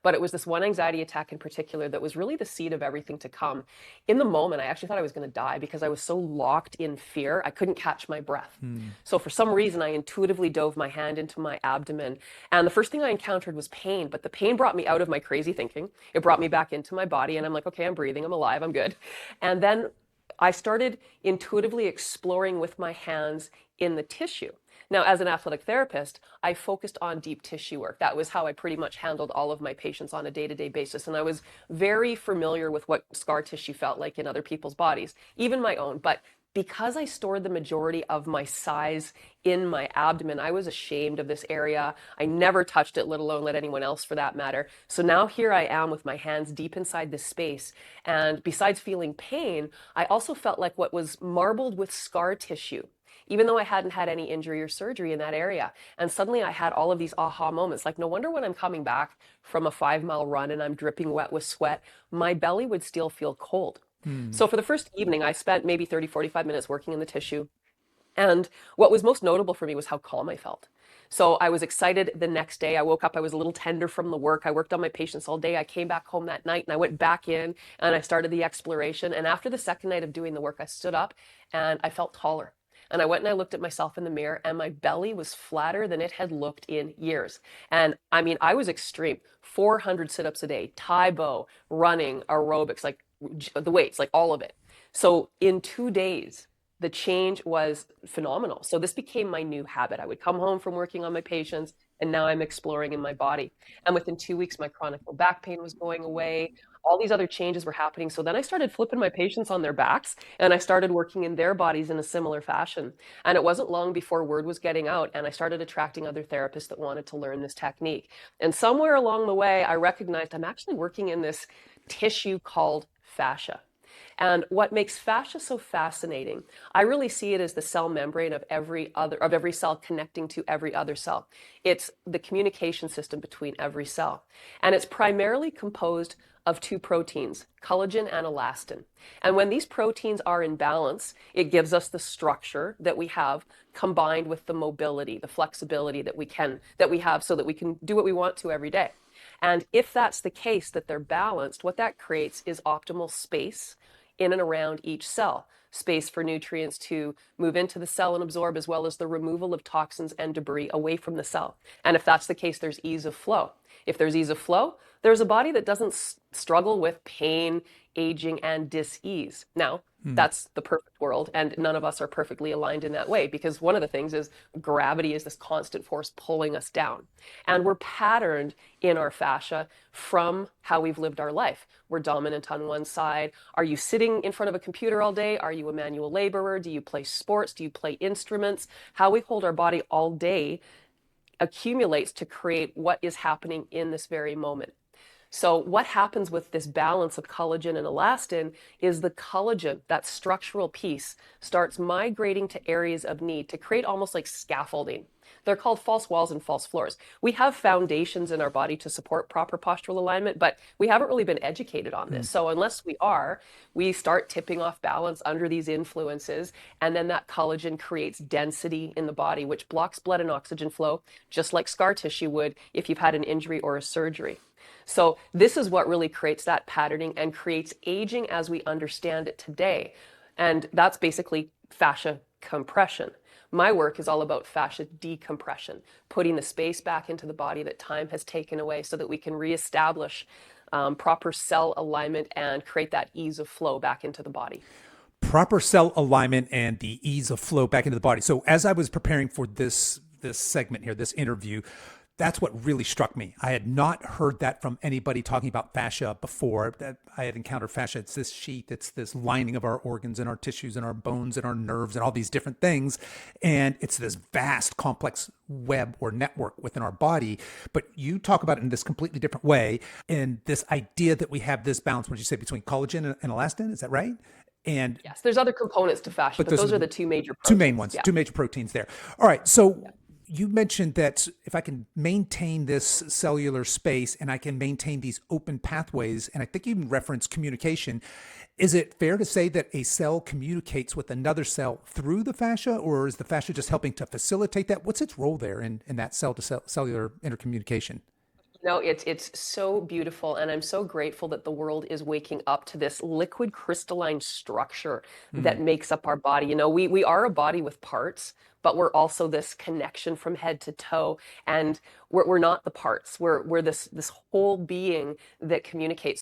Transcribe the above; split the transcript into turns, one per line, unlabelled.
But it was this one anxiety attack in particular that was really the seed of everything to come. In the moment, I actually thought I was going to die because I was so locked in fear, I couldn't catch my breath.
Hmm.
So for some reason, I intuitively dove my hand into my abdomen. And the first thing I encountered was pain, but the pain brought me out of my crazy thinking. It brought me back into my body, and I'm like, okay, I'm breathing, I'm alive, I'm good. And then I started intuitively exploring with my hands in the tissue. Now, as an athletic therapist, I focused on deep tissue work. That was how I pretty much handled all of my patients on a day-to-day basis. And I was very familiar with what scar tissue felt like in other people's bodies, even my own. But because I stored the majority of my size in my abdomen, I was ashamed of this area. I never touched it, let alone let anyone else for that matter. So now here I am with my hands deep inside this space. And besides feeling pain, I also felt like what was marbled with scar tissue, even though I hadn't had any injury or surgery in that area. And suddenly I had all of these aha moments. Like, no wonder when I'm coming back from a 5 mile run and I'm dripping wet with sweat, my belly would still feel cold.
Hmm.
So for the first evening, I spent maybe 30, 45 minutes working in the tissue. And what was most notable for me was how calm I felt. So I was excited the next day. I woke up, I was a little tender from the work. I worked on my patients all day. I came back home that night and I went back in and I started the exploration. And after the second night of doing the work, I stood up and I felt taller. And I went and I looked at myself in the mirror, and my belly was flatter than it had looked in years. And I mean, I was extreme 400 sit ups a day, Tae Bo, running, aerobics, like the weights, like all of it. So in 2 days, the change was phenomenal. So this became my new habit. I would come home from working on my patients, and now I'm exploring in my body. And within 2 weeks, my chronic low back pain was going away. All these other changes were happening. So then I started flipping my patients on their backs, and I started working in their bodies in a similar fashion. And it wasn't long before word was getting out, and I started attracting other therapists that wanted to learn this technique. And somewhere along the way, I recognized I'm actually working in this tissue called fascia. And what makes fascia so fascinating, I really see it as the cell membrane of every cell connecting to every other cell. It's the communication system between every cell. And it's primarily composed of two proteins, collagen and elastin. And when these proteins are in balance, it gives us the structure that we have combined with the mobility, the flexibility that we have so that we can do what we want to every day. And if that's the case, that they're balanced, what that creates is optimal space in and around each cell, space for nutrients to move into the cell and absorb, as well as the removal of toxins and debris away from the cell. And if that's the case, there's ease of flow. If there's ease of flow, there's a body that doesn't struggle with pain, aging, and dis-ease. Now,
Hmm.
that's the perfect world, and none of us are perfectly aligned in that way, because one of the things is gravity is this constant force pulling us down. And we're patterned in our fascia from how we've lived our life. We're dominant on one side. Are you sitting in front of a computer all day? Are you a manual laborer? Do you play sports? Do you play instruments? How we hold our body all day accumulates to create what is happening in this very moment. So what happens with this balance of collagen and elastin is the collagen, that structural piece, starts migrating to areas of need to create almost like scaffolding. They're called false walls and false floors. We have foundations in our body to support proper postural alignment, but we haven't really been educated on
Hmm.
this. So unless we are, we start tipping off balance under these influences, and then that collagen creates density in the body, which blocks blood and oxygen flow, just like scar tissue would if you've had an injury or a surgery. So this is what really creates that patterning and creates aging as we understand it today. And that's basically fascia compression. My work is all about fascia decompression, putting the space back into the body that time has taken away so that we can reestablish proper cell alignment and create that ease of flow back into the body.
Proper cell alignment and the ease of flow back into the body. So as I was preparing for this segment here, this interview, that's what really struck me. I had not heard that from anybody talking about fascia before. That I had encountered fascia. It's this sheath, it's this lining of our organs and our tissues and our bones and our nerves and all these different things. And it's this vast, complex web or network within our body. But you talk about it in this completely different way. And this idea that we have this balance, what did you say, between collagen and elastin? Is that right? And
Yes, there's other components to fascia,
but
but
those are
those are
the
the two major
two main
proteins.
ones,
Yeah.
two major proteins there. All right.
Yeah.
So you mentioned that if I can maintain this cellular space and I can maintain these open pathways, and I think you even referenced communication, is it fair to say that a cell communicates with another cell through the fascia, or is the fascia just helping to facilitate that? What's its role there in that cell to cellular intercommunication?
No, it's so beautiful, and I'm so grateful that the world is waking up to this liquid crystalline structure
Mm.
that makes up our body. We are a body with parts, but we're also this connection from head to toe, and we're not the parts. We're this whole being that communicates.